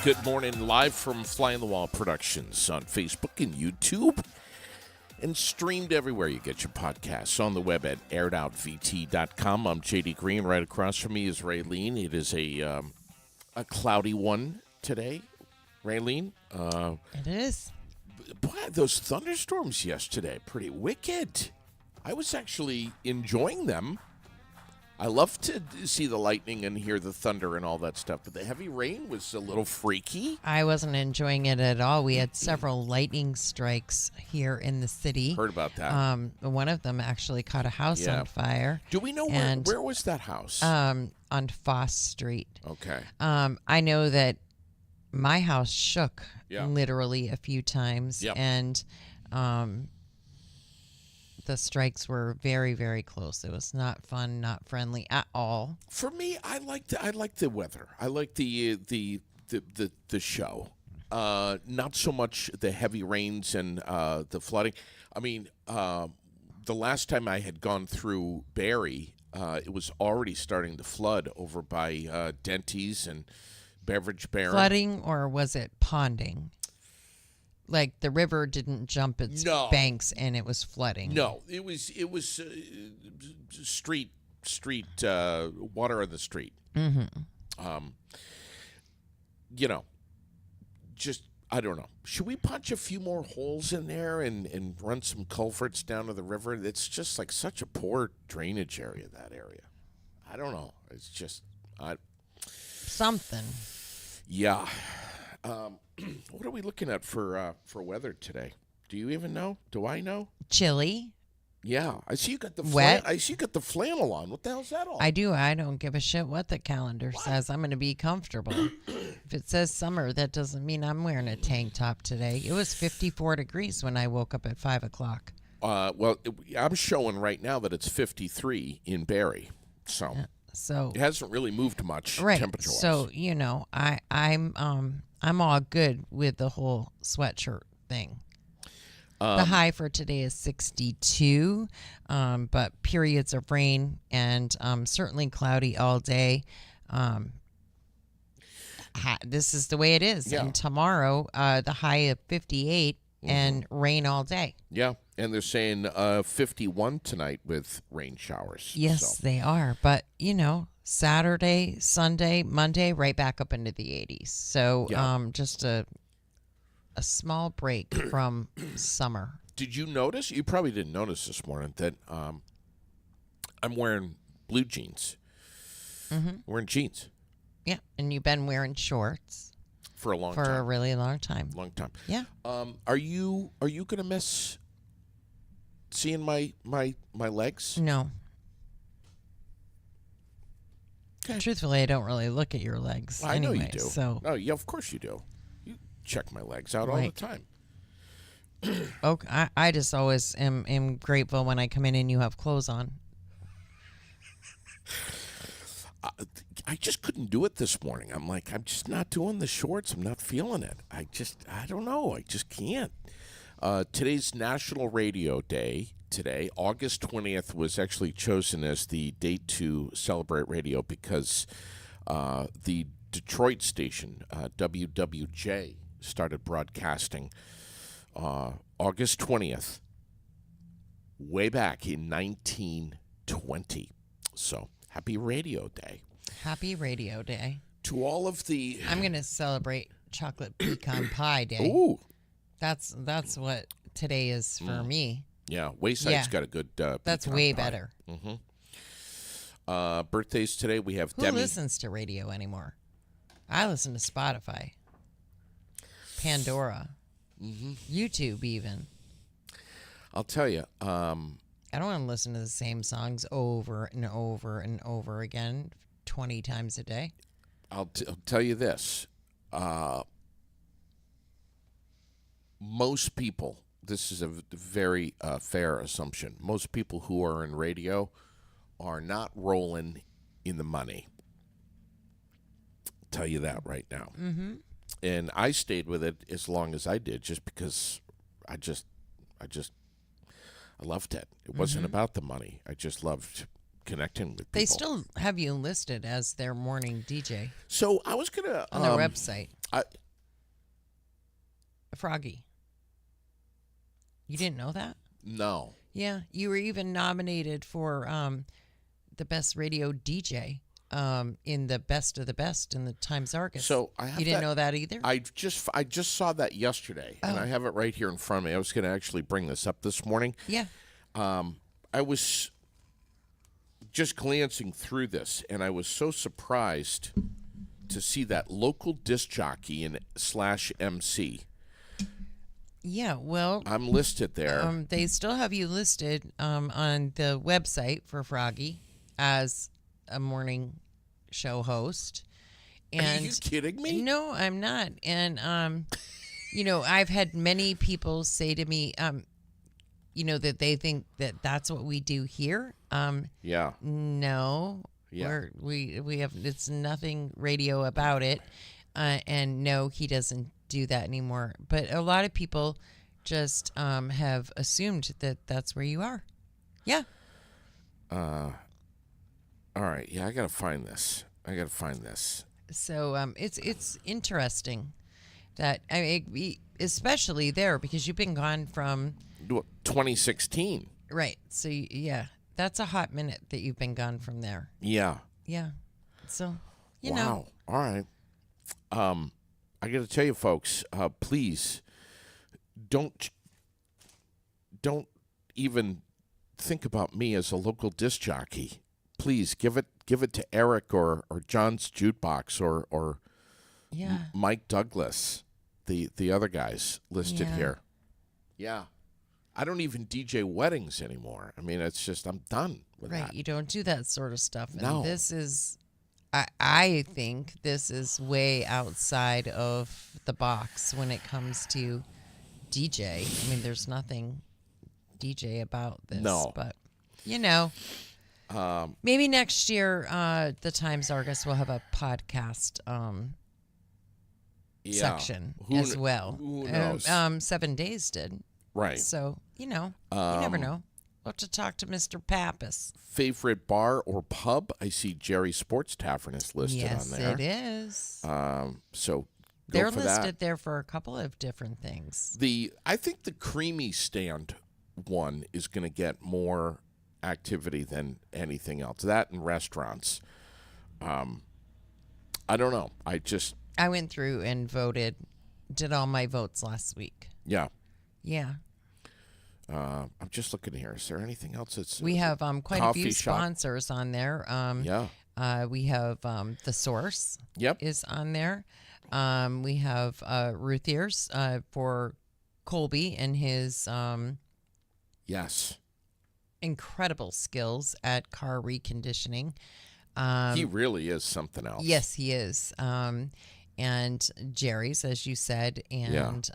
Good morning, live from Fly on the Wall Productions on Facebook and YouTube, and streamed everywhere you get your podcasts, on the web at airedoutvt.com. I'm JD Green. Right across from me is Raylene. It is a cloudy one today, Raylene. It is. Boy, those thunderstorms yesterday, pretty wicked. I was actually enjoying them. I love to see the lightning and hear the thunder and all that stuff, but the heavy rain was a little freaky. I wasn't enjoying it at all. We had several lightning strikes here in the city. Heard about that. One of them actually caught a house on fire. Do we know where was that house? On Foss Street. Okay. I know that my house shook literally a few times, and the strikes were very, very close. It was not fun, not friendly at all. For me, I like the weather. I like the show. Not so much the heavy rains and the flooding. I mean, the last time I had gone through Barrie, it was already starting to flood over by Denty's and Beverage Baron. Flooding, or was it ponding? Like the river didn't jump its banks and it was flooding. No, it was street water on the street. Mm-hmm. Just I don't know. Should we punch a few more holes in there and run some culverts down to the river? It's just like such a poor drainage area, that area. I don't know. It's just something. Yeah. What are we looking at for weather today? Do you even know? Do I know? Chilly. Yeah, I see you got the wet. I see you got the flannel on. What the hell's that all? I do. I don't give a shit what the calendar says. I'm going to be comfortable. If it says summer, that doesn't mean I'm wearing a tank top today. It was 54 degrees when I woke up at 5 o'clock. Well, I'm showing right now that it's 53 in Barrie, so it hasn't really moved much temperature-wise. So I'm all good with the whole sweatshirt thing. The high for today is 62, but periods of rain and certainly cloudy all day. This is the way it is. Yeah. And tomorrow, the high of 58 and rain all day. Yeah, and they're saying 51 tonight with rain showers. Yes, they are. But, Saturday, Sunday, Monday, right back up into the 80s. So just a small break from summer. Did you notice? You probably didn't notice this morning that I'm wearing blue jeans. Mm-hmm. Wearing jeans. Yeah, and you've been wearing shorts for a long time. For a really long time. Yeah. Are you gonna miss seeing my legs? No. Okay. Truthfully, I don't really look at your legs. I know you do. So. No, yeah, of course you do. You check my legs out all the time. Okay, I just always am grateful when I come in and you have clothes on. I just couldn't do it this morning. I'm just not doing the shorts. I'm not feeling it. I don't know. I just can't. Today's National Radio Day. Today, August 20th, was actually chosen as the date to celebrate radio because the Detroit station, WWJ, started broadcasting August 20th, way back in 19 2020. So happy Radio Day. Happy Radio Day. To all of the... I'm going to celebrate Chocolate Pecan Pie Day. Ooh. That's what today is for me. Yeah, Wayside's got a good That's pecan way pie. better. Birthdays today, we have Who Demi. listens to radio anymore? I listen to Spotify, Pandora, YouTube even. I'll tell you, I don't want to listen to the same songs over and over and over again 20 times a day. I'll tell you this. Most people, this is a very fair assumption, most people who are in radio are not rolling in the money. I'll tell you that right now. Mm-hmm. And I stayed with it as long as I did just because I loved it. It wasn't about the money. I just loved connecting with people. They still have you listed as their morning DJ So I was going to... on their website. Froggy. You didn't know that? No. Yeah, you were even nominated for the best radio DJ in the Best of the Best in the Times Argus. So I have you didn't know that either? I just saw that yesterday, and I have it right here in front of me. I was going to actually bring this up this morning. Yeah. I was just glancing through this, and I was so surprised to see that local disc jockey and /MC. Yeah, well, I'm listed there. they still have you listed on the website for Froggy as a morning show host. And Are you kidding me? No, I'm not. And I've had many people say to me, that they think that that's what we do here. Yeah. No. Yeah. We have it's nothing radio about it. And no, he doesn't do that anymore. But a lot of people just have assumed that that's where you are. Yeah. All right. Yeah, I got to find this. So it's interesting that especially there because you've been gone from 2016. Right. So yeah, that's a hot minute that you've been gone from there. Yeah. Yeah. So Wow. All right. I got to tell you, folks, please don't even think about me as a local disc jockey. Please give it to Eric or John's Jukebox or Mike Douglas, the other guys listed here. Yeah. I don't even DJ weddings anymore. I mean, it's just I'm done with that. Right. You don't do that sort of stuff. And No. this is I think this is way outside of the box when it comes to DJ. I mean, there's nothing DJ about this. No. But, maybe next year the Times Argus will have a podcast section as well. Who knows? 7 Days did. Right. So, you never know. We'll have to talk to Mr. Pappas. Favorite bar or pub? I see Jerry Sports Tavern is listed on there. Yes, it is. So They're go for listed that. there for a couple of different things. I think the Creamy Stand one is going to get more activity than anything else. That and restaurants. I don't know. I went through and did all my votes last week. Yeah. Yeah. I'm just looking here. Is there anything else that's We have quite a few coffee shop? sponsors on there. Yeah. We have The Source Yep. is on there. We have Ruth Ears for Colby and his Yes. incredible skills at car reconditioning. He really is something else. Yes, he is. And Jerry's, as you said, and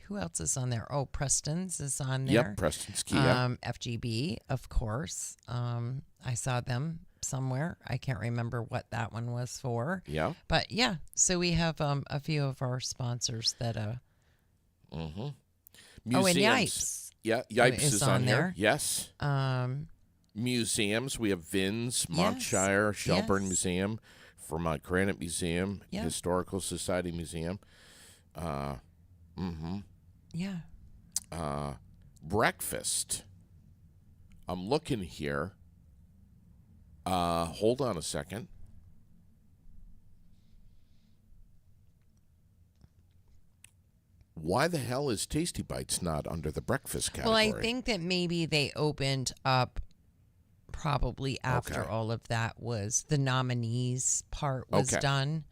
who else is on there? Oh, Preston's is on there. Yep. Preston's Kia. FGB, of course. I saw them somewhere. I can't remember what that one was for. Yeah. But yeah, so we have a few of our sponsors that. Mm-hmm. Oh, and Museums. Yipes. Yeah, Yipes is on here. there. Yes. Museums. We have Vins, Montshire, Shelburne yes. Museum, Vermont Granite Museum, Yeah. Historical Society Museum. Yeah. Breakfast. I'm looking here. Hold on a second. Why the hell is Tasty Bites not under the breakfast category? Well, I think that maybe they opened up probably after Okay. all of that was the nominees part was Okay. done,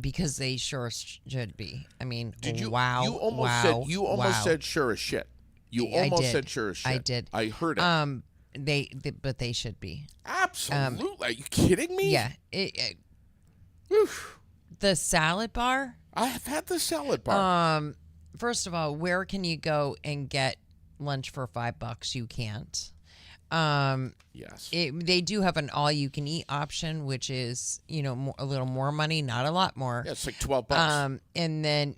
because they sure should be. I mean, Did you? wow, You almost wow, said. You almost wow. said sure as shit. You I almost did. said sure as shit. I did. I heard it. But they should be. Absolutely. Are you kidding me? Yeah. The salad bar. I have had the salad bar. First of all, where can you go and get lunch for $5? You can't. Yes. They do have an all-you-can-eat option, which is a little more money, not a lot more. Yeah, it's like $12. And then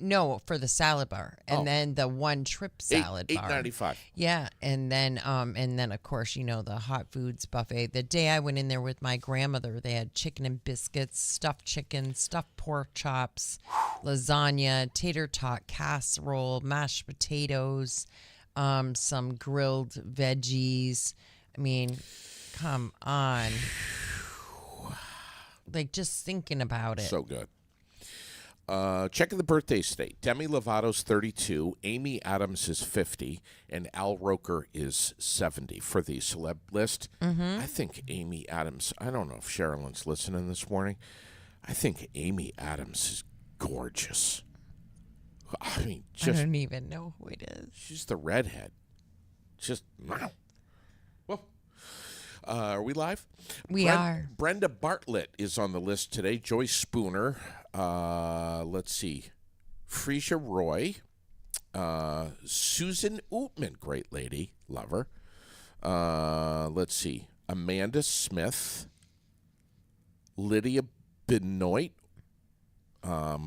for the salad bar, and then the one-trip salad bar. $8.95. Yeah, and then of course the hot foods buffet. The day I went in there with my grandmother, they had chicken and biscuits, stuffed chicken, stuffed pork chops, lasagna, tater tot casserole, mashed potatoes, some grilled veggies. I mean, come on. Like, just thinking about it. So good. Checking the birthdays today. Demi Lovato's 32, Amy Adams is 50, and Al Roker is 70 for the celeb list. I think Amy Adams, I don't know if Sherilyn's listening this morning. I think Amy Adams is gorgeous. I mean, I don't even know who it is. she's the redhead. Just, wow. Well, are we live? We are. Brenda Bartlett is on the list today. Joyce Spooner. Let's see. Freesia Roy. Susan Ootman, great lady. Love her. Let's see. Amanda Smith. Lydia Benoit. Or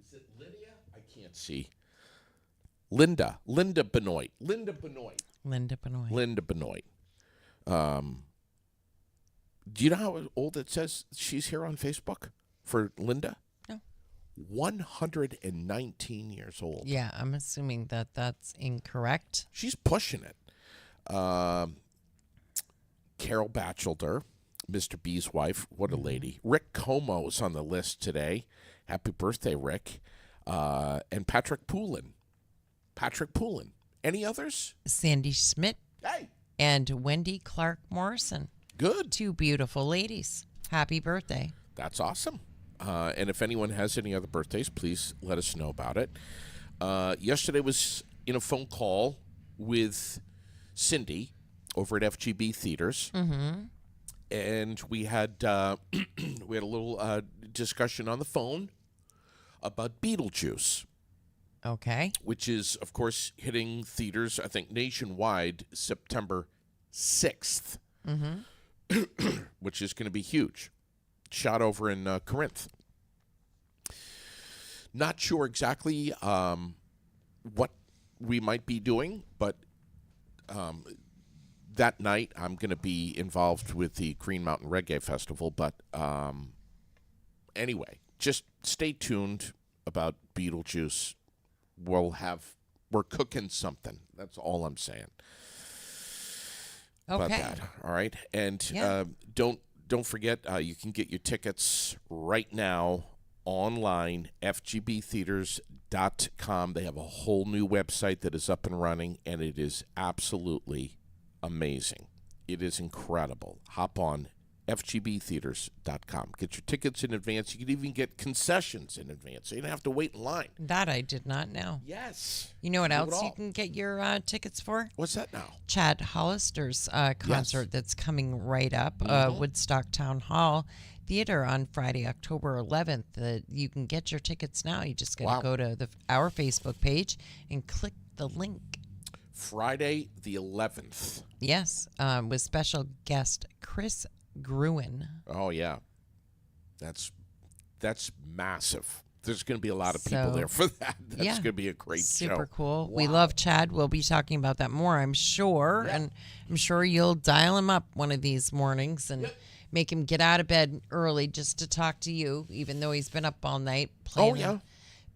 is it Lydia? I can't see. Linda Benoit. Linda Benoit. Linda Benoit. Do you know how old it says she's here on Facebook for Linda? No. 119 years old. Yeah, I'm assuming that that's incorrect. She's pushing it. Carol Batchelder, Mr. B's wife. What a lady. Rick Como's on the list today. Happy birthday, Rick. And Patrick Poulin. Any others? Sandy Schmidt Hey. and Wendy Clark Morrison. Good. Two beautiful ladies. Happy birthday. That's awesome. And if anyone has any other birthdays, please let us know about it. Yesterday was in a phone call with Cindy over at FGB Theaters. And we had a little discussion on the phone about Beetlejuice, Okay. which is, of course, hitting theaters, I think, nationwide September 6th, which is going to be huge. Shot over in Corinth. Not sure exactly what we might be doing, but that night I'm going to be involved with the Green Mountain Reggae Festival. But anyway, just stay tuned about Beetlejuice. We're cooking something. That's all I'm saying about Okay. that. All right, and Yeah. don't forget you can get your tickets right now online, fgbtheaters.com. They have a whole new website that is up and running, and it is absolutely amazing. It is incredible. Hop on fgbtheaters.com. Get your tickets in advance. You can even get concessions in advance, so you don't have to wait in line. That I did not know. Yes. You know what Do it else you all. can get your tickets for? What's that now? Chad Hollister's concert that's coming right up, Mm-hmm. Woodstock Town Hall Theater on Friday, October 11th. You can get your tickets now. You just got to Wow. go to our Facebook page and click the link. Friday the 11th. Yes, with special guest Chris Gruen. Oh yeah, that's massive. There's going to be a lot of people So, there for that. That's yeah, going to be a great Super show. cool. We Wow. love Chad. We'll be talking about that more, I'm sure. Yeah. And I'm sure you'll dial him up one of these mornings and make him get out of bed early just to talk to you, even though he's been up all night playing, Oh yeah.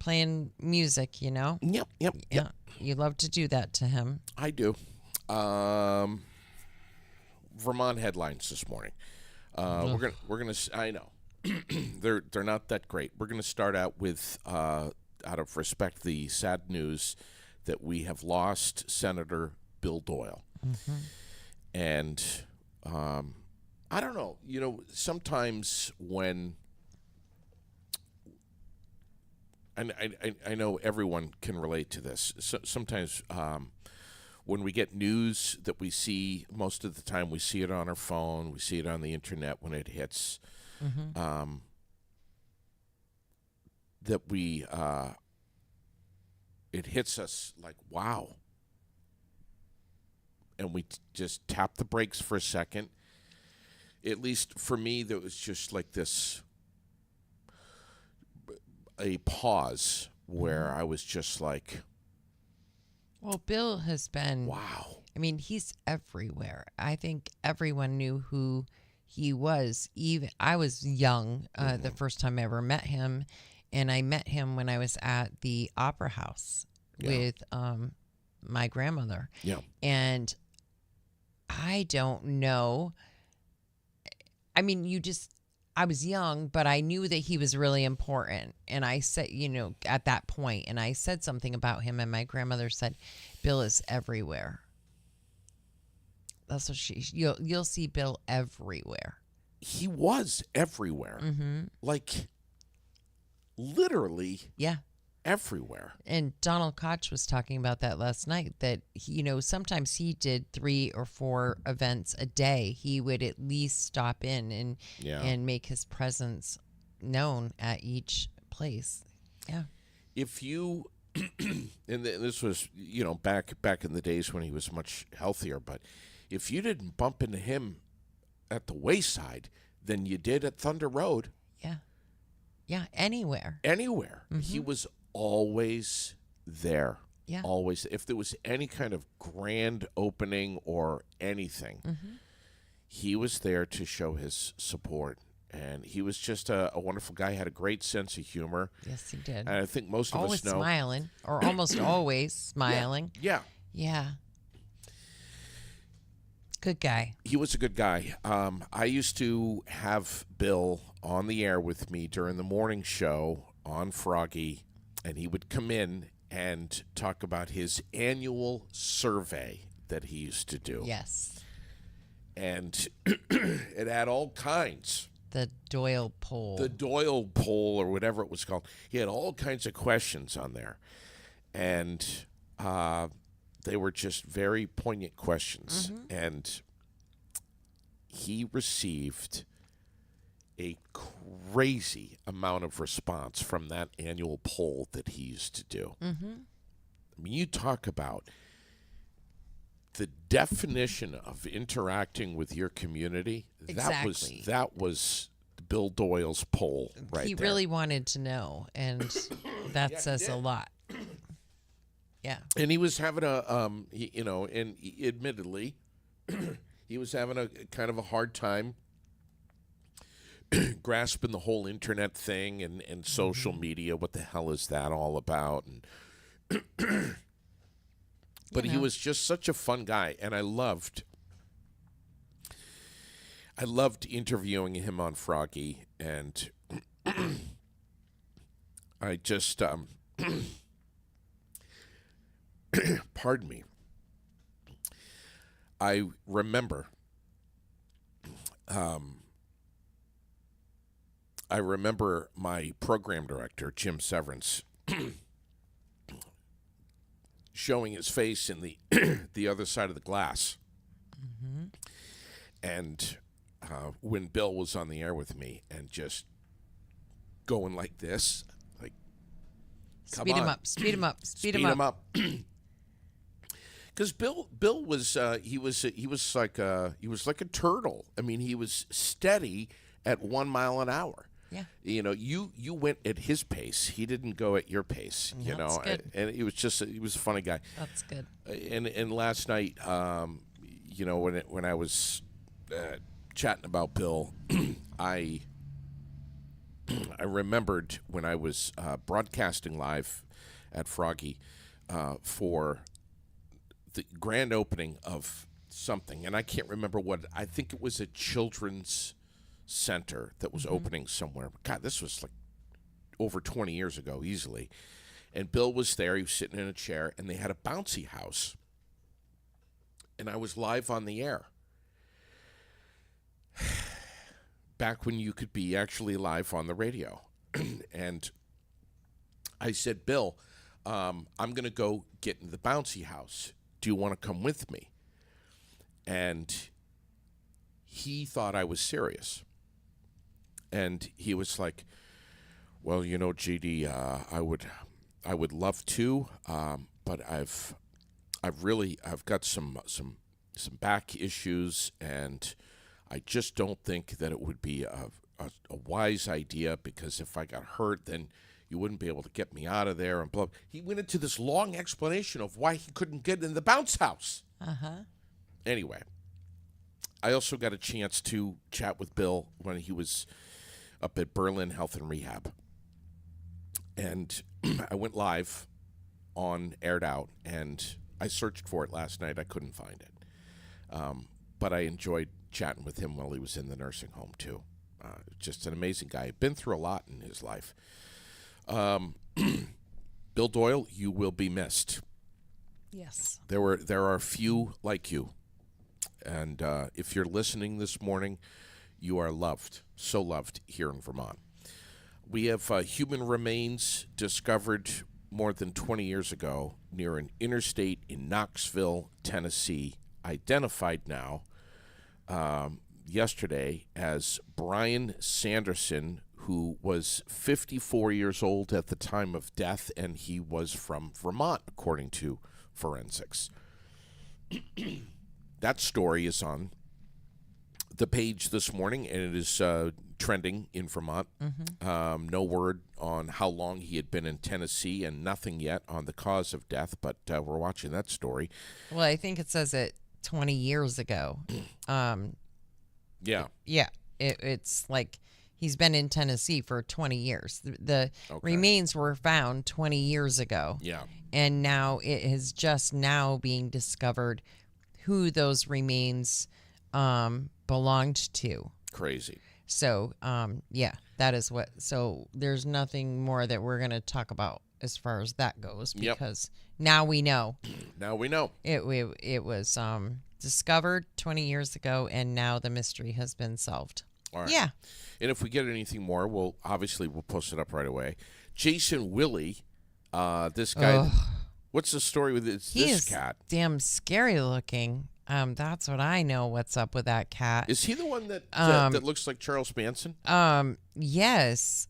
playing music, Yep. Yeah. You love to do that to him. I do. Vermont headlines this morning. We're gonna. I know they're not that great. We're gonna start out with, out of respect, the sad news that we have lost Senator Bill Doyle, and I don't know. Sometimes when and I know everyone can relate to this. So, sometimes when we get news that we see, most of the time we see it on our phone, we see it on the internet when it hits, that it hits us like, wow. And we just tap the brakes for a second. At least for me, there was just like a pause where I was just like, Well, Bill has been, wow. I mean, he's everywhere. I think everyone knew who he was. Even I was young the first time I ever met him, and I met him when I was at the Opera House with my grandmother. Yeah. And I don't know. I mean, I was young, but I knew that he was really important. And I said, at that point, and I said something about him, and my grandmother said, Bill is everywhere. That's what you'll see Bill everywhere. He was everywhere. Like, literally Yeah. everywhere. And Donald Koch was talking about that last night, that, sometimes he did 3 or 4 events a day. He would at least stop in and make his presence known at each place. Yeah. If you, and this was, back in the days when he was much healthier, but if you didn't bump into him at the Wayside than you did at Thunder Road. Yeah. Yeah, anywhere. Anywhere. He was always there. Yeah. Always. If there was any kind of grand opening or anything, he was there to show his support. And he was just a wonderful guy, had a great sense of humor. Yes, he did. And I think most of Always us know. smiling, or almost always smiling. Yeah. Yeah. Good guy. He was a good guy. I used to have Bill on the air with me during the morning show on Froggy, and he would come in and talk about his annual survey that he used to do. Yes. And it had all kinds. The Doyle poll. The Doyle poll, or whatever it was called. He had all kinds of questions on there. And they were just very poignant questions. And he received a crazy amount of response from that annual poll that he used to do. I mean, you talk about the definition of interacting with your community. Exactly. That was Bill Doyle's poll right He there. really wanted to know, and that says a lot. Yeah. And he was having admittedly, he was having a kind of a hard time grasping the whole internet thing and social media. What the hell is that all about? And but he was just such a fun guy, and I loved interviewing him on Froggy, and I just pardon me. I remember my program director, Jim Severance, showing his face in the other side of the glass. And when Bill was on the air with me and just going like this, like, come Speed on. him up. Speed him up. Speed him up. Because Bill was he was like a turtle. I mean, he was steady at 1 mile an hour. Yeah. You went at his pace. He didn't go at your pace. That's good. And he was a funny guy. That's good. And last night, when I was chatting about Bill, I remembered when I was broadcasting live at Froggy for the grand opening of something, and I can't remember what. I think it was a children's center that was opening somewhere. God, this was like over 20 years ago, easily. And Bill was there. He was sitting in a chair, and they had a bouncy house. And I was live on the air. Back when you could be actually live on the radio. And I said, Bill, I'm going to go get in the bouncy house. Do you want to come with me? And he thought I was serious. And he was like, well, you know, GD, I would love to, but I've got some back issues, and I just don't think that it would be a wise idea, because if I got hurt, then you wouldn't be able to get me out of there. And blah. He went into this long explanation of why he couldn't get in the bounce house. Anyway, I also got a chance to chat with Bill when he was up at Berlin Health and Rehab. And I went live on Aired Out, and I searched for it last night. I couldn't find it. But I enjoyed chatting with him while he was in the nursing home, too. Just an amazing guy. Been through a lot in his life. Bill Doyle, you will be missed. Yes. There are a few like you. And if you're listening this morning, you are loved, so loved here in Vermont. We have human remains discovered more than 20 years ago near an interstate in Knoxville, Tennessee, identified now yesterday as Brian Sanderson, who was 54 years old at the time of death, and he was from Vermont, according to forensics. That story is on the page this morning, and it is trending in Vermont. No word on how long he had been in Tennessee, and nothing yet on the cause of death, but we're watching that story. Well, I think it says it 20 years ago. Yeah. Yeah. It's like he's been in Tennessee for 20 years. The remains were found 20 years ago. Yeah. And now it is just now being discovered who those remains belonged to. Crazy. So, yeah, that is what. So there's nothing more that we're going to talk about as far as that goes, because now we know. Now we know. It was discovered 20 years ago, and now the mystery has been solved. All right. Yeah. And if we get anything more, we'll post it up right away. Jason Willie, this guy. What's the story with this cat? Damn scary looking. That's what I know. What's up with that cat? Is he the one that looks like Charles Manson? Yes.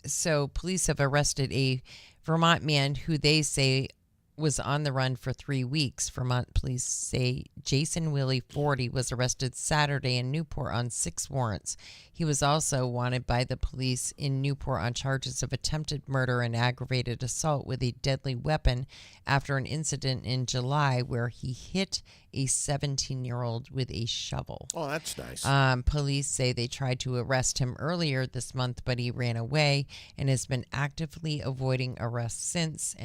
So police have arrested a Vermont man who they say was on the run for 3 weeks. Vermont police say Jason Willie, 40, was arrested Saturday in Newport on 6 warrants. He was also wanted by the police in Newport on charges of attempted murder and aggravated assault with a deadly weapon after an incident in July where he hit a 17-year-old with a shovel. Oh, that's nice. Police say they tried to arrest him earlier this month, but he ran away and has been actively avoiding arrest since.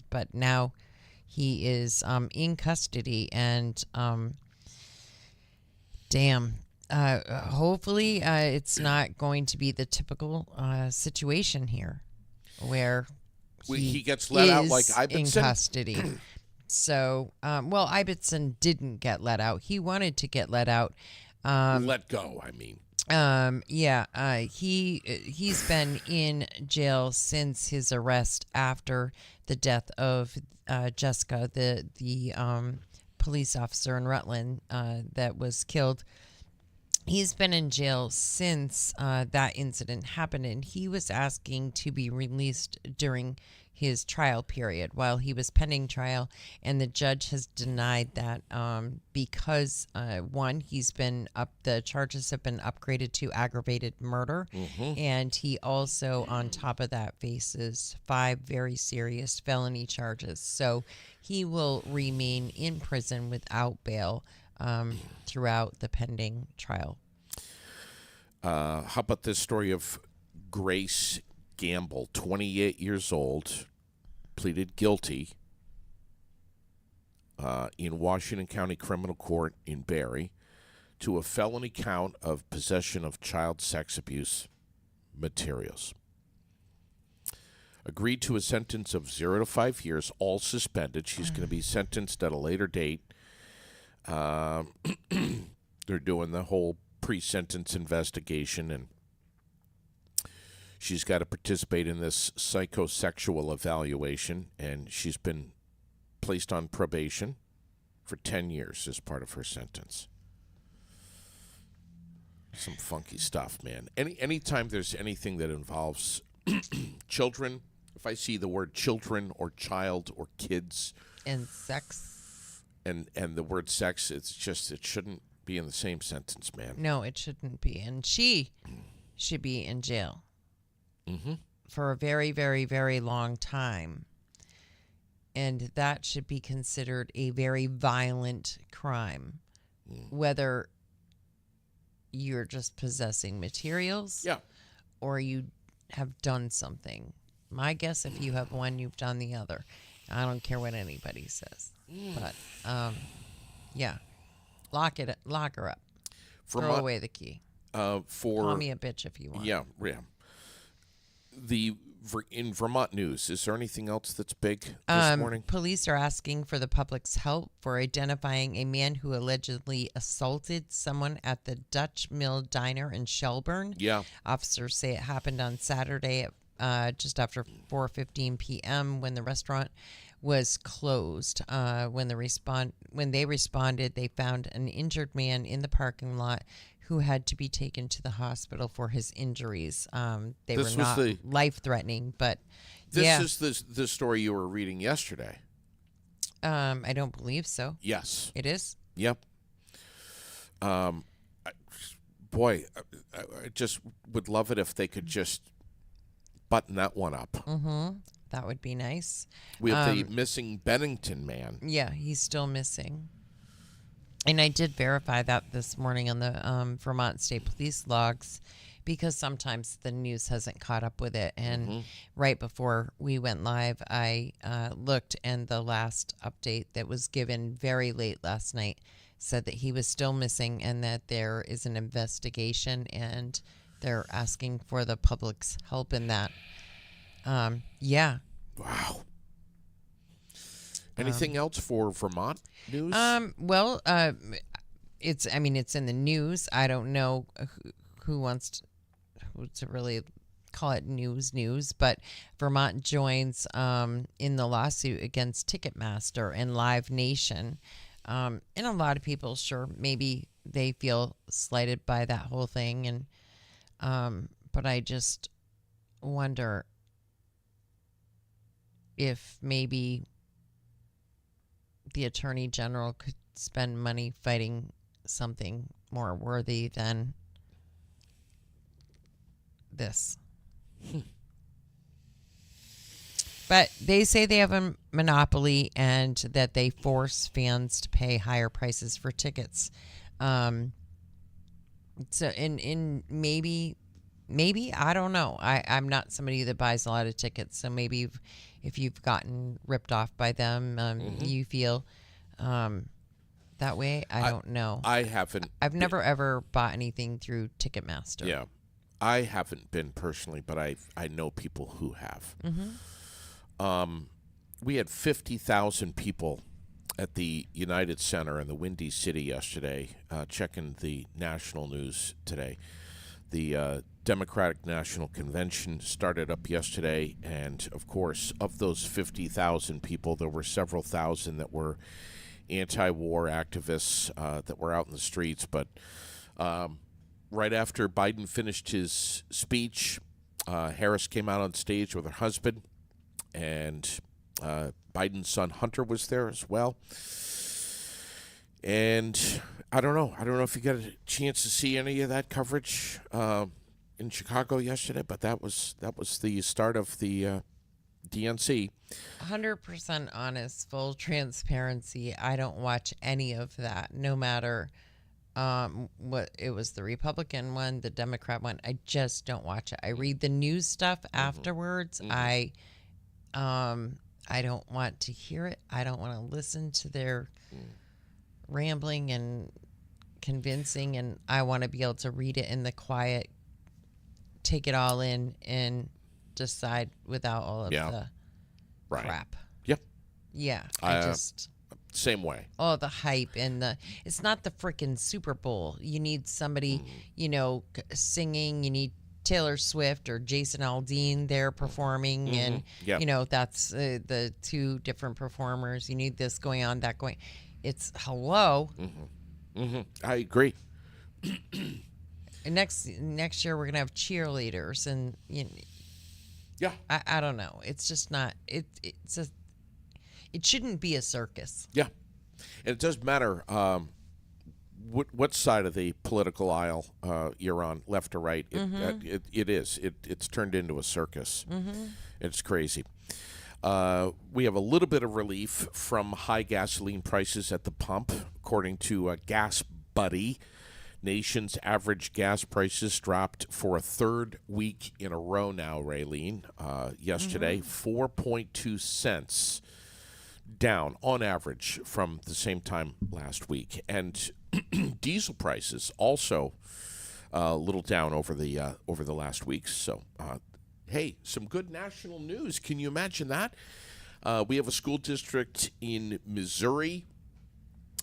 But now he is in custody, and hopefully it's not going to be the typical situation here where he gets let out like Ibbotson in custody. So, Ibbotson didn't get let out. He wanted to get let out. Let go, I mean. He's been in jail since his arrest after the death of Jessica, the police officer in Rutland that was killed. He's been in jail since that incident happened, and he was asking to be released during his trial period while he was pending trial, and the judge has denied that because one, the charges have been upgraded to aggravated murder, and he also on top of that faces 5 very serious felony charges. So he will remain in prison without bail throughout the pending trial. How about this story of Grace Gamble, 28 years old, pleaded guilty in Washington County Criminal Court in Barrie to a felony count of possession of child sex abuse materials. Agreed to a sentence of 0 to 5 years, all suspended. She's going to be sentenced at a later date. They're doing the whole pre-sentence investigation, and she's got to participate in this psychosexual evaluation, and she's been placed on probation for 10 years as part of her sentence. Some funky stuff, man. Anytime there's anything that involves children, if I see the word children or child or kids And sex. and the word sex, it's just, it shouldn't be in the same sentence, man. No, it shouldn't be. And she should be in jail for a very, very, very long time. And that should be considered a very violent crime, whether you're just possessing materials or you have done something. My guess, if you have one, you've done the other. I don't care what anybody says. But, yeah. Lock her up. Throw away the key. Call me a bitch if you want. Yeah. In Vermont news, is there anything else that's big this morning? Police are asking for the public's help for identifying a man who allegedly assaulted someone at the Dutch Mill Diner in Shelburne. Yeah. Officers say it happened on Saturday at just after 4:15 p.m. when the restaurant was closed. When they responded, they found an injured man in the parking lot who had to be taken to the hospital for his injuries. They were not life-threatening, but This is the story you were reading yesterday. I don't believe so. Yes. It is? Yep. I just would love it if they could just button that one up. That would be nice. We have the missing Bennington man. Yeah, he's still missing. And I did verify that this morning on the Vermont State Police logs, because sometimes the news hasn't caught up with it. And right before we went live, I looked, and the last update that was given very late last night said that he was still missing and that there is an investigation, and they're asking for the public's help in that. Yeah. Wow. Anything else for Vermont news? Well, it's in the news. I don't know who wants to really call it news, but Vermont joins in the lawsuit against Ticketmaster and Live Nation. And a lot of people, sure, maybe they feel slighted by that whole thing, and but I just wonder if maybe the Attorney General could spend money fighting something more worthy than this. But they say they have a monopoly and that they force fans to pay higher prices for tickets. So in maybe I don't know. I'm not somebody that buys a lot of tickets, so maybe if you've gotten ripped off by them, you feel that way. I don't know. I haven't. I've never ever bought anything through Ticketmaster. Yeah, I haven't been personally, but I know people who have. We had 50,000 people at the United Center in the Windy City yesterday, checking the national news today. The Democratic National Convention started up yesterday, and of course, of those 50,000 people, there were several thousand that were anti-war activists that were out in the streets. But right after Biden finished his speech, Harris came out on stage with her husband, and Biden's son Hunter was there as well. And I don't know if you got a chance to see any of that coverage in Chicago yesterday, but that was the start of the DNC. 100% honest, full transparency. I don't watch any of that, no matter what it was, the Republican one, the Democrat one. I just don't watch it. I read the news stuff afterwards. I don't want to hear it. I don't want to listen to their rambling and convincing, and I want to be able to read it in the quiet, take it all in, and decide without all of the crap. Yep. Yeah, I just same way. Oh, the hype and it's not the frickin' Super Bowl. You need somebody, singing. You need Taylor Swift or Jason Aldean there performing, and that's the two different performers. You need this going on, that going. It's hello. I agree. And next year we're gonna have cheerleaders, and I don't know. It's just not. It shouldn't be a circus. Yeah, and it doesn't matter what side of the political aisle you're on, left or right. It is. It's turned into a circus. It's crazy. We have a little bit of relief from high gasoline prices at the pump, according to Gas Buddy. Nation's average gas prices dropped for a third week in a row now, Raylene. Yesterday, 4.2 cents down on average from the same time last week. And diesel prices also a little down over the last week. So, hey, some good national news. Can you imagine that? We have a school district in Missouri,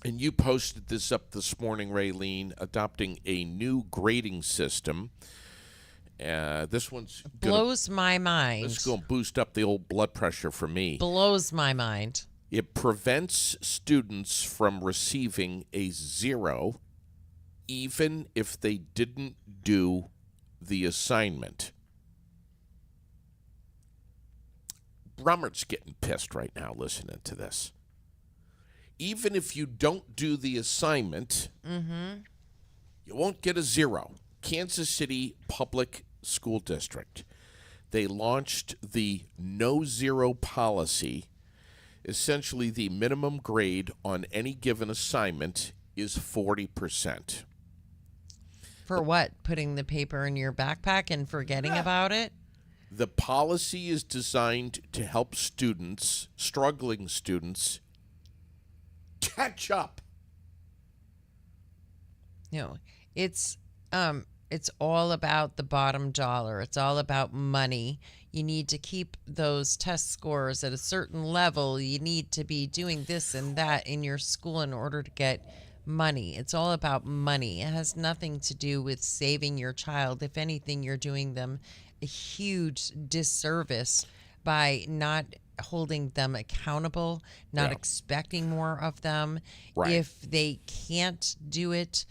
and you posted this up this morning, Raylene, adopting a new grading system. This one's blows my mind. This is going to boost up the old blood pressure for me. Blows my mind. It prevents students from receiving a 0 even if they didn't do the assignment. Brummert's getting pissed right now listening to this. Even if you don't do the assignment, you won't get a 0. Kansas City Public School District. They launched the no 0 policy. Essentially, the minimum grade on any given assignment is 40%. For what? Putting the paper in your backpack and forgetting about it? The policy is designed to help students, struggling students, catch up. It's all about the bottom dollar. It's all about money. You need to keep those test scores at a certain level. You need to be doing this and that in your school in order to get money. It's all about money. It has nothing to do with saving your child. If anything, you're doing them a huge disservice by not holding them accountable, not expecting more of them. Right. If they can't do it,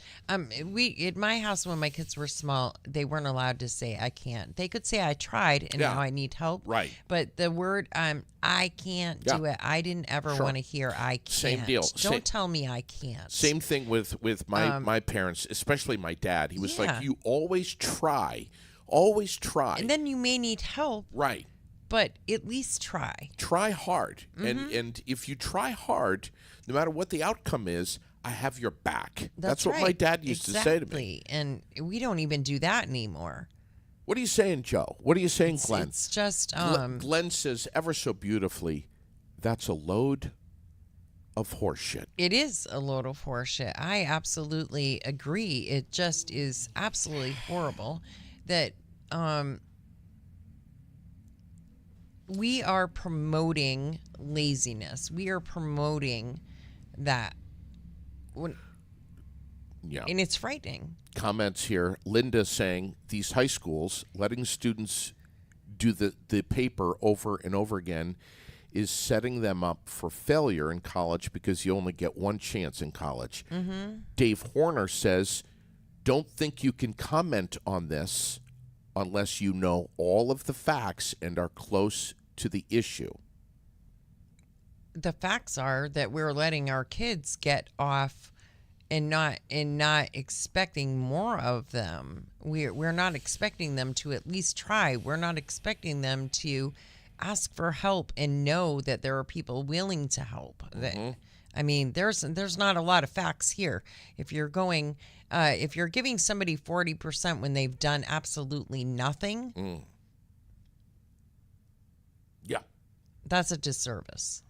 we at my house when my kids were small, they weren't allowed to say I can't. They could say I tried and now I need help. Right. But the word I can't do it, I didn't ever want to hear I can't. Same deal. Don't tell me I can't. Same thing with my parents, especially my dad. He was like, you always try. Always try. And then you may need help. Right. But at least try. Try hard. And if you try hard, no matter what the outcome is, I have your back. That's what my dad used to say to me. And we don't even do that anymore. What are you saying, Joe? What are you saying, Glenn? It's just... Glenn says ever so beautifully, that's a load of horseshit. It is a load of horseshit. I absolutely agree. It just is absolutely horrible that... we are promoting laziness. We are promoting that. And it's frightening. Comments here. Linda saying these high schools letting students do the paper over and over again is setting them up for failure in college because you only get one chance in college. Dave Horner says, don't think you can comment on this unless you know all of the facts and are close to the issue. The facts are that we're letting our kids get off and not expecting more of them. We're not expecting them to at least try. We're not expecting them to ask for help and know that there are people willing to help. I mean, there's not a lot of facts here. If you're giving somebody 40% when they've done absolutely nothing. That's a disservice.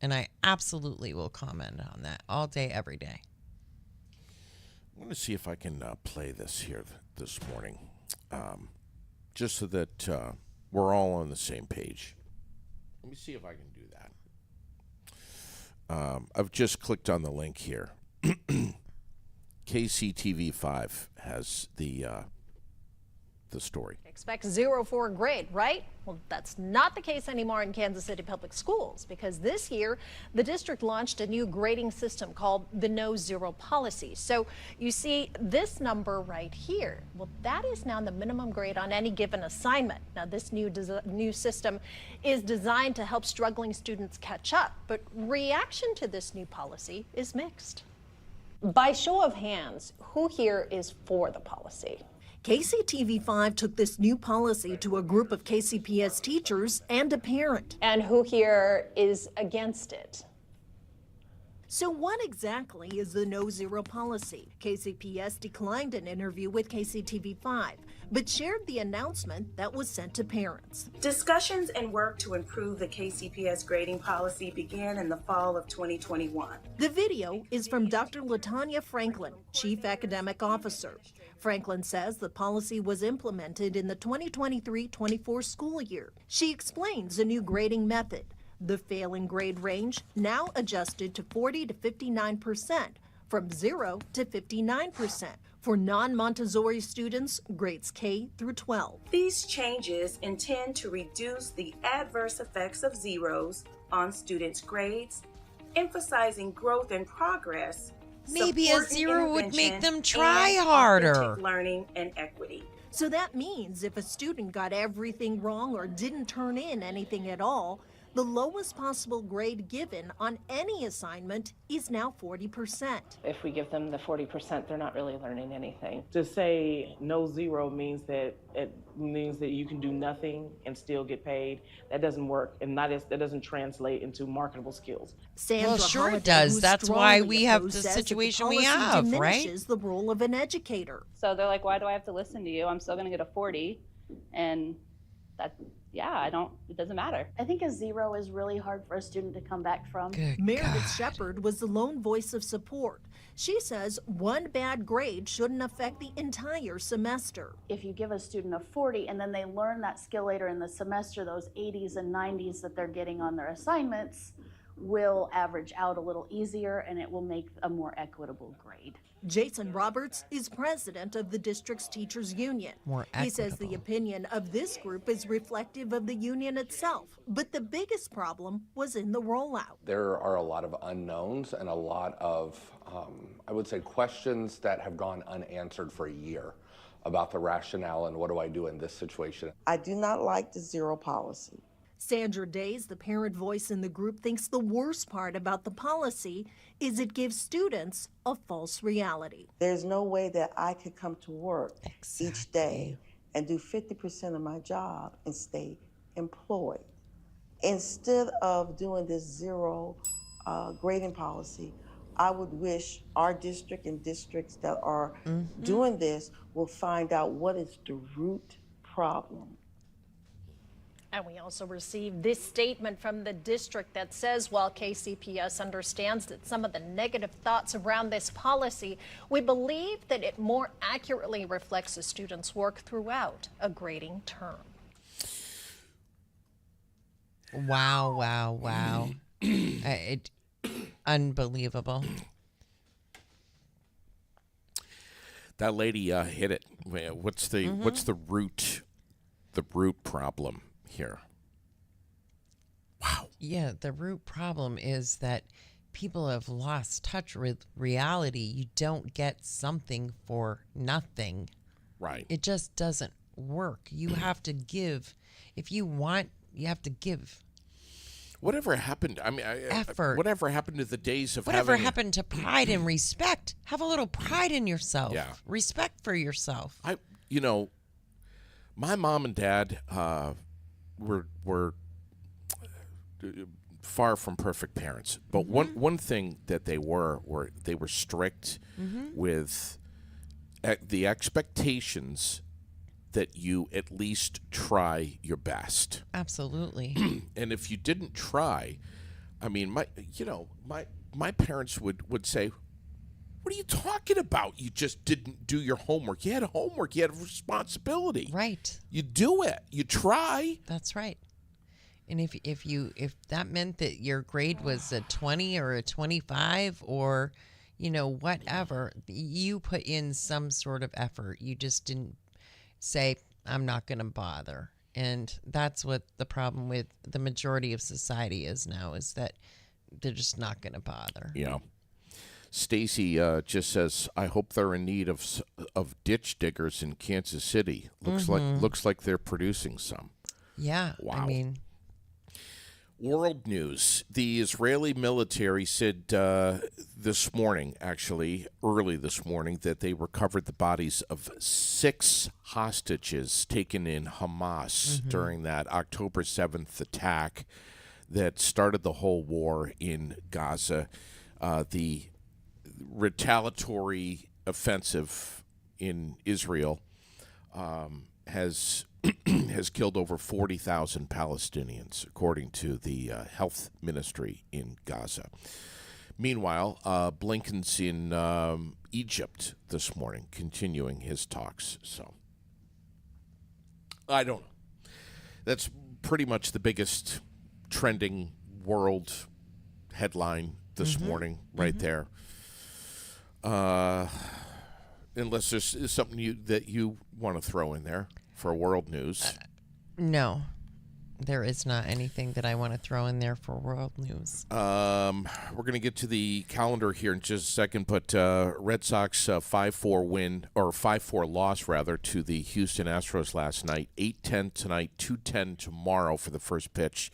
And I absolutely will comment on that all day, every day. I'm going to see if I can play this here this morning, just so that we're all on the same page. Let me see if I can do that. I've just clicked on the link here. KCTV5 has the story. Expect 0 for a grade, right? Well, that's not the case anymore in Kansas City Public Schools, because this year the district launched a new grading system called the No Zero policy. So you see this number right here. Well, that is now the minimum grade on any given assignment. Now, this new system is designed to help struggling students catch up, but reaction to this new policy is mixed. By show of hands, who here is for the policy? KCTV5 took this new policy to a group of KCPS teachers and a parent. And who here is against it? So what exactly is the No Zero policy? KCPS declined an interview with KCTV5, but shared the announcement that was sent to parents. Discussions and work to improve the KCPS grading policy began in the fall of 2021. The video is from Dr. LaTanya Franklin, Chief Academic Officer. Franklin says the policy was implemented in the 2023-24 school year. She explains a new grading method. The failing grade range now adjusted to 40 to 59%, from 0 to 59%. For non-Montessori students, grades K through 12. These changes intend to reduce the adverse effects of zeros on students' grades, emphasizing growth and progress. Maybe a 0 would make them and try harder. authentic learning and equity. So that means if a student got everything wrong or didn't turn in anything at all, the lowest possible grade given on any assignment is now 40%. If we give them the 40%, they're not really learning anything. To say no zero means that you can do nothing and still get paid. That doesn't work, and that doesn't translate into marketable skills. Sandra Well, sure it Holiday, does. who's That's why strongly we have opposed, the says that situation we policy have, right? diminishes the role of an educator. So they're like, why do I have to listen to you? I'm still going to get a 40. And that, yeah, it doesn't matter. I think a 0 is really hard for a student to come back from. Good Meredith God. Shepard was the lone voice of support. She says one bad grade shouldn't affect the entire semester. If you give a student a 40 and then they learn that skill later in the semester, those 80s and 90s that they're getting on their assignments will average out a little easier, and it will make a more equitable grade. Jason Roberts is president of the district's teachers union. More He says the equitable. opinion of this group is reflective of the union itself, but the biggest problem was in the rollout. There are a lot of unknowns and a lot of, I would say, questions that have gone unanswered for a year about the rationale and what do I do in this situation. I do not like the 0 policy. Sandra Days, the parent voice in the group, thinks the worst part about the policy is it gives students a false reality. There's no way that I could come to work each day and do 50% of my job and stay employed. Instead of doing this 0 grading policy, I would wish our district and districts that are doing this will find out what is the root problem. And we also received this statement from the district that says, while KCPS understands that some of the negative thoughts around this policy, we believe that it more accurately reflects a student's work throughout a grading term. Wow. Unbelievable. That lady hit it. What's the root problem here? Wow. Yeah, the root problem is that people have lost touch with reality. You don't get something for nothing. Right. It just doesn't work. You have to give. If you want, you have to give. Whatever happened? I mean, Effort. Whatever happened to the days of Whatever having happened to pride and respect? Have a little pride in yourself. Yeah. Respect for yourself. My mom and dad were far from perfect parents, but one thing that they were strict with the expectations that you at least try your best. Absolutely. And if you didn't try, I mean, my parents would say, "What are you talking about? You just didn't do your homework. You had homework. You had a responsibility. Right. You do it. You try." That's right. And if that meant that your grade was a 20 or a 25 or, whatever, you put in some sort of effort. You just didn't say, "I'm not going to bother." And that's what the problem with the majority of society is now, is that they're just not going to bother. Yeah. Stacy just says, "I hope they're in need of ditch diggers in Kansas City. Looks like they're producing some." Yeah. Wow. I mean, world news. The Israeli military said this morning, actually early this morning, that they recovered the bodies of 6 hostages taken in Hamas during that October 7th attack that started the whole war in Gaza. The retaliatory offensive in Israel has killed over 40,000 Palestinians, according to the health ministry in Gaza. Meanwhile, Blinken's in Egypt this morning, continuing his talks. So, I don't know. That's pretty much the biggest trending world headline this morning, right there. Unless there's something that you want to throw in there for world news. No, there is not anything that I want to throw in there for world news. We're going to get to the calendar here in just a second, but Red Sox 5-4 win, or 5-4 loss rather, to the Houston Astros last night. 8-10 tonight, 2-10 tomorrow for the first pitch.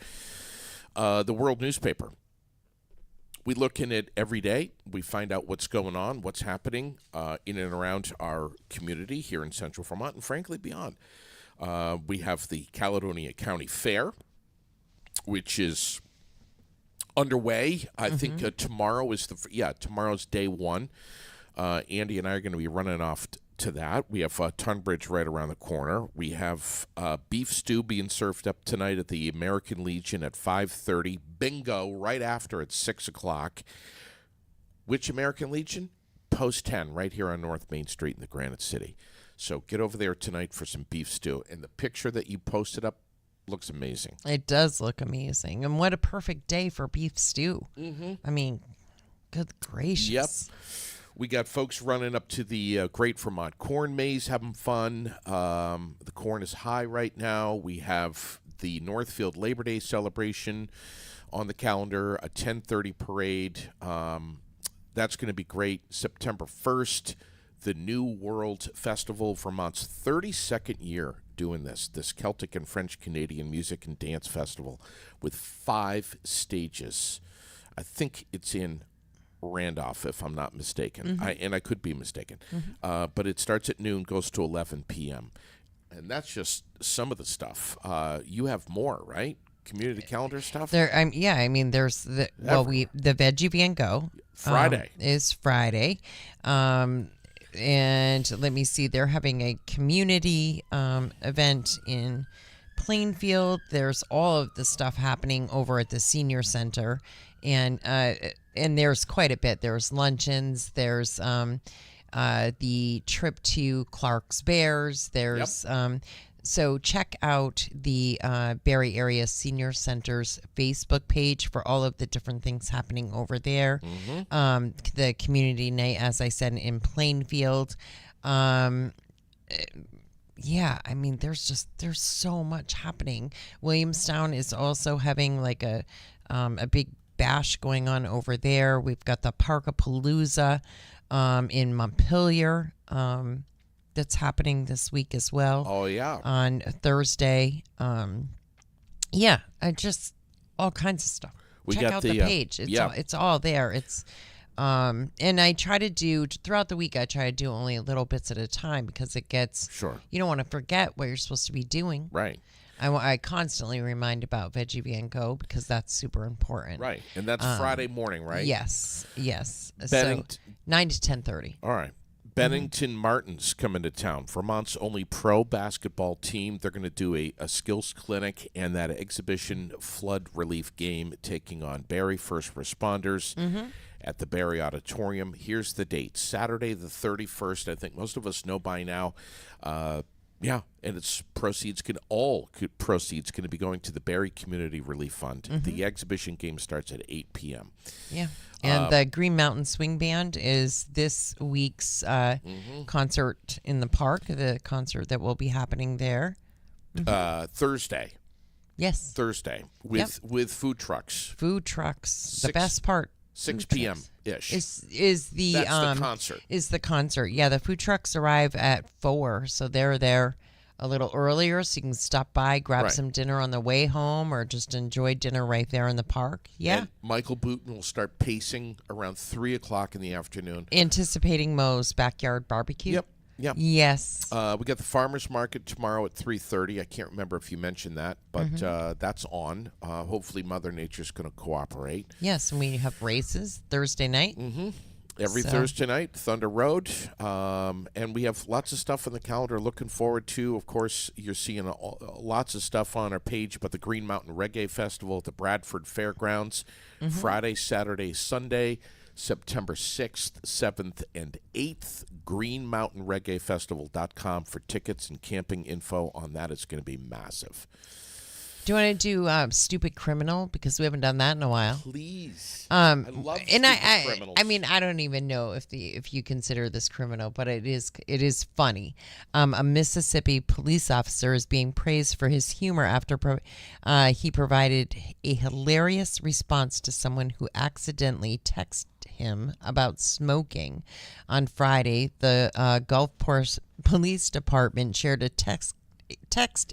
The World newspaper. We look in it every day. We find out what's going on, what's happening in and around our community here in Central Vermont and, frankly, beyond. We have the Caledonia County Fair, which is underway. I think tomorrow is tomorrow's day one. Andy and I are going to be running off to that. We have Tunbridge right around the corner. We have beef stew being served up tonight at the American Legion at 5:30. Bingo right after at 6 o'clock. Which American Legion? Post 10 right here on North Main Street in the Granite City. So get over there tonight for some beef stew. And the picture that you posted up looks amazing. It does look amazing. And what a perfect day for beef stew. I mean, good gracious. Yep. We got folks running up to the Great Vermont Corn Maze having fun. The corn is high right now. We have the Northfield Labor Day celebration on the calendar, a 10:30 parade. That's going to be great. September 1st, the New World Festival, Vermont's 32nd year doing this Celtic and French Canadian Music and Dance Festival with 5 stages. I think it's in Randolph, if I'm not mistaken. I could be mistaken. But it starts at noon, goes to 11 p.m. And that's just some of the stuff. You have more, right? Community calendar stuff? I mean, there's the Veggie Van Gogh. Friday. Is Friday. And let me see, they're having a community event in Plainfield. There's all of the stuff happening over at the senior center. And there's quite a bit. There's luncheons. There's the trip to Clark's Bears. There's so check out the Barre Area Senior Center's Facebook page for all of the different things happening over there. The community night, as I said, in Plainfield. Yeah, I mean, there's so much happening. Williamstown is also having like a big bash going on over there. We've got the Parkapalooza in Montpelier that's happening this week as well. Oh, yeah. On Thursday. Yeah, just all kinds of stuff. Check out the page. It's all there. It's and I try to do throughout the week. I try to do only little bits at a time because it gets you don't want to forget what you're supposed to be doing. Right. I constantly remind about Veggie Van Gogh because that's super important. Right, and that's Friday morning, right? Yes. So 9 to 10:30. All right. Bennington Martins coming to town. Vermont's only pro basketball team. They're going to do a skills clinic and that exhibition flood relief game taking on Barrie first responders at the Barrie Auditorium. Here's the date, Saturday the 31st. I think most of us know by now. Yeah, and its proceeds going to be going to the Barrie Community Relief Fund. The exhibition game starts at 8 p.m. Yeah. And the Green Mountain Swing Band is this week's concert in the park, the concert that will be happening there. Thursday. Yes. Thursday with food trucks. Food trucks. The best part. 6 p.m. ish. Is the That's the concert. Is the concert. Yeah, the food trucks arrive at 4, so they're there a little earlier so you can stop by, grab some dinner on the way home, or just enjoy dinner right there in the park. Yeah. And Michael Booton will start pacing around 3 o'clock in the afternoon. Anticipating Moe's Backyard Barbecue. Yep. Yes. We got the farmers market tomorrow at 3:30. I can't remember if you mentioned that, but that's on. Hopefully Mother Nature's going to cooperate. Yes, and we have races Thursday night. Every Thursday night, Thunder Road. And we have lots of stuff on the calendar looking forward to. Of course, you're seeing lots of stuff on our page about the Green Mountain Reggae Festival at the Bradford Fairgrounds. Friday, Saturday, Sunday, September 6th, 7th, and 8th. GreenMountainReggaeFestival.com for tickets and camping info on that. It's going to be massive. Do you want to do Stupid Criminal? Because we haven't done that in a while. Please. I love Stupid Criminals. I mean, I don't even know if you consider this criminal, but it is funny. A Mississippi police officer is being praised for his humor after he provided a hilarious response to someone who accidentally texted him about smoking. On Friday, the Gulfport Police Department shared a text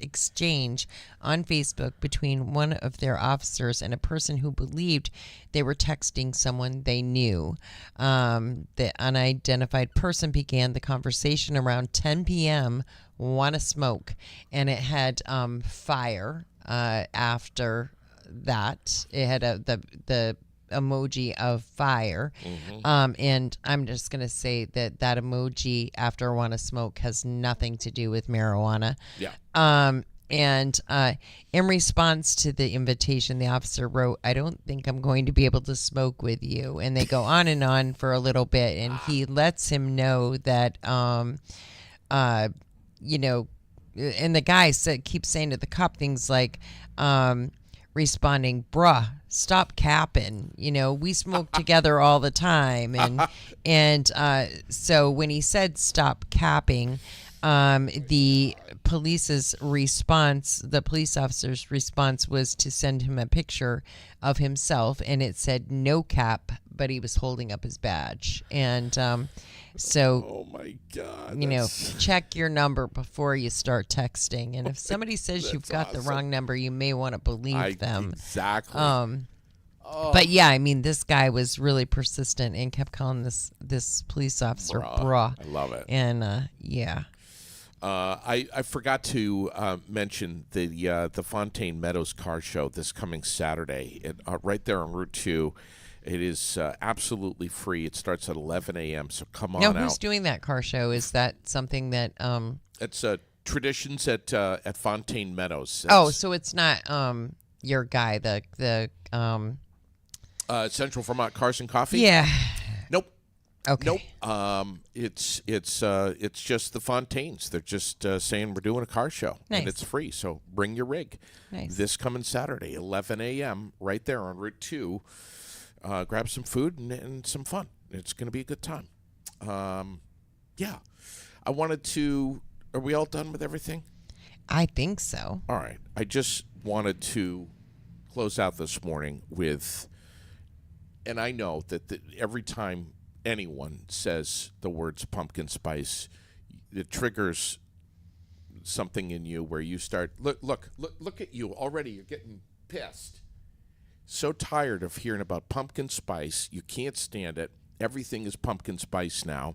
exchange on Facebook between one of their officers and a person who believed they were texting someone they knew. The unidentified person began the conversation around 10 p.m. Want to smoke, and it had fire after that. It had the emoji of fire. And I'm just going to say that emoji after want to smoke has nothing to do with marijuana. Yeah. And in response to the invitation, the officer wrote, "I don't think I'm going to be able to smoke with you." And they go on and on for a little bit, and he lets him know that, you know, and the guy keeps saying to the cop things like, responding, "Bruh, stop capping. You know, we smoke together all the time." And so when he said stop capping, the police officer's response was to send him a picture of himself, and it said no cap, but he was holding up his badge. And so, oh my God, you know, check your number before you start texting. And if somebody says you've got the wrong number, you may want to believe them. Exactly. But yeah, I mean, this guy was really persistent and kept calling this police officer bruh. I love it. And yeah. I forgot to mention the Fontaine Meadows Car Show this coming Saturday, right there on Route 2. It is absolutely free. It starts at 11 a.m., so come on out. Now, who's doing that car show? Is that something that... It's Traditions at Fontaine Meadows. So it's not your guy, the Central Vermont Cars and Coffee? Yeah. Nope. Okay. Nope. It's just the Fontaines. They're just saying we're doing a car show. Nice. And it's free, so bring your rig. Nice. This coming Saturday, 11 a.m., right there on Route 2. Grab some food and some fun. It's going to be a good time. Yeah. I wanted to... Are we all done with everything? I think so. All right. I just wanted to close out this morning with... And I know that every time anyone says the words pumpkin spice, it triggers something in you where you start... Look at you. Already you're getting pissed. So tired of hearing about pumpkin spice. You can't stand it. Everything is pumpkin spice now.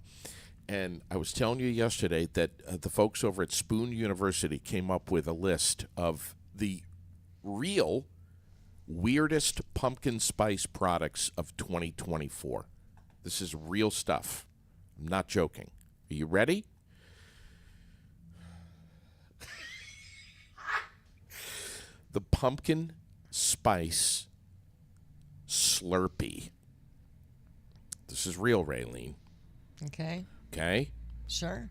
And I was telling you yesterday that the folks over at Spoon University came up with a list of the real weirdest pumpkin spice products of 2024. This is real stuff. I'm not joking. Are you ready? The pumpkin spice Slurpee. This is real, Raylene. Okay. Okay? Sure.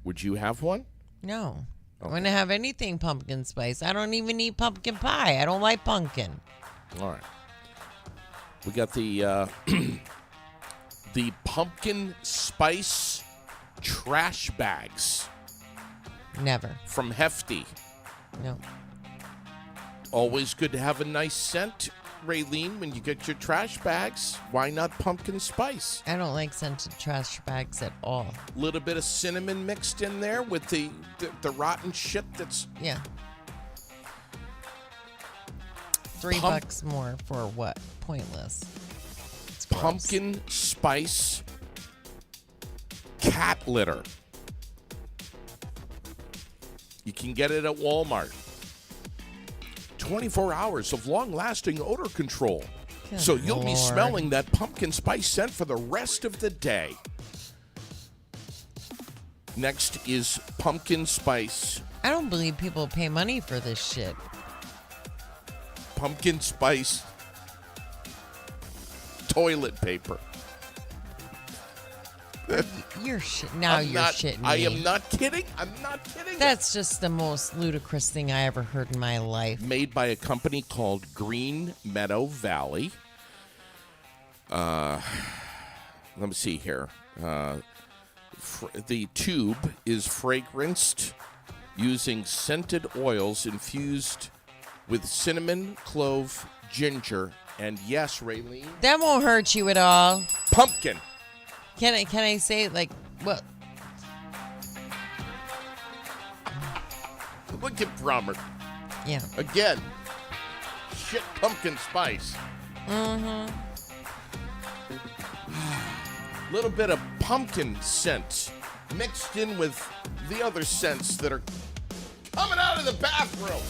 Would you have one? No. I wouldn't have anything pumpkin spice. I don't even eat pumpkin pie. I don't like pumpkin. All right. We got the the pumpkin spice trash bags Never. from Hefty. No. Always good to have a nice scent, Raylene, when you get your trash bags. Why not pumpkin spice? I don't like scented trash bags at all. Little bit of cinnamon mixed in there with the rotten shit that's... Yeah. $3 more for what? Pointless. It's gross. Pumpkin spice cat litter. You can get it at Walmart. 24 hours of long-lasting odor control. Good So you'll be Lord. smelling that pumpkin spice scent for the rest of the day. Next is pumpkin spice. I don't believe people pay money for this shit. Pumpkin spice toilet paper. You're shit. Now I'm you're not- shitting me. I am not kidding. I'm not kidding. That's just the most ludicrous thing I ever heard in my life. Made by a company called Green Meadow Valley. Let me see here. The tube is fragranced using scented oils infused with cinnamon, clove, ginger, and yes, Raylene, That won't hurt you at all. pumpkin. Can I say like what? Look at Brummer. Yeah. Again, shit pumpkin spice. Mm-hmm. Little bit of pumpkin scent mixed in with the other scents that are coming out of the bathroom.